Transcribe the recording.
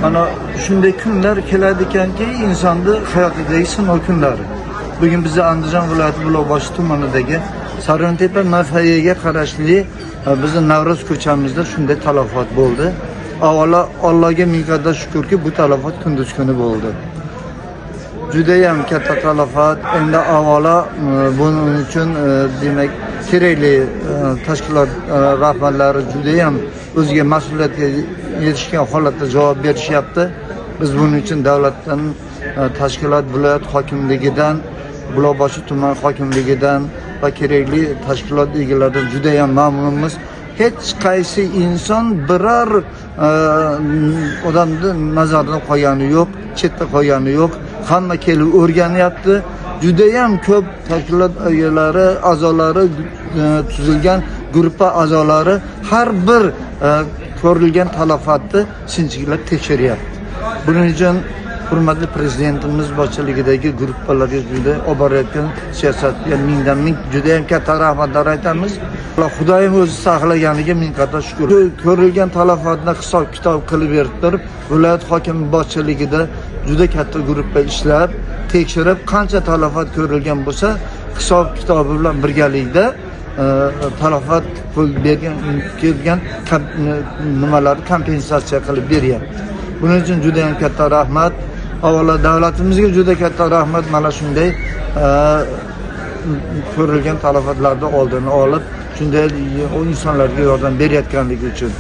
Mana shunday kunlar keladi ekanki, insonni hayotidagi sinov kunlari. Bugun bizni Andijon viloyati Buloqboshi tumanidagi Sarontepa mahallaga qarashli bizning Navro'z ko'chamizda shunday talafot bo'ldi. Avvalo Allohga ming qadar shukrki, bu talafot kunduz kuni bo'ldi. Juda ham katta talafot. Endi avvalo buning uchun demak kerakli tashkilot rahbarlari juda ham o'ziga mas'uliyatga yetishgan holatda javob berishyapti. Biz buning uchun davlatdan, tashkilot, viloyat hokimligidan, Buloqboshi tuman hokimligidan va kerakli tashkilot egalaridan juda ham mamnunmiz. Hech qaysi inson biror odamni nazardan qo'ygani yo'q, chetda qo'ygani yo'q. Hamma kelib o'rganyapti. Juda ham ko'p tashkilot egalari, a'zolari tuzilgan guruh a'zolari har bir ko'rilgan talafotni sinchiklab tekshiryapti. Buning uchun hurmatli prezidentimiz boshchiligidagi guruhlarga juda olib borayotgan siyosatga mingdan ming juda ham katta rahmatlar aytamiz. Xudoyim o'zi saqlaganiga ming qadar shukr. Ko'rilgan talafotni hisob-kitob qilib berib turib, viloyat hokimi boshchiligida juda katta guruhda ishlab, tekshirib, qancha talafot ko'rilgan bo'lsa, hisob-kitobi bilan birgalikda talafot kelgan nimalarni kompensatsiya qilib beryapti. Buning uchun juda ham katta rahmat. Avvalo davlatimizga juda katta rahmat. Mana shunday ko'rilgan talafotlarni oldini olib, shunday insonlarga yordam berayotganligi uchun.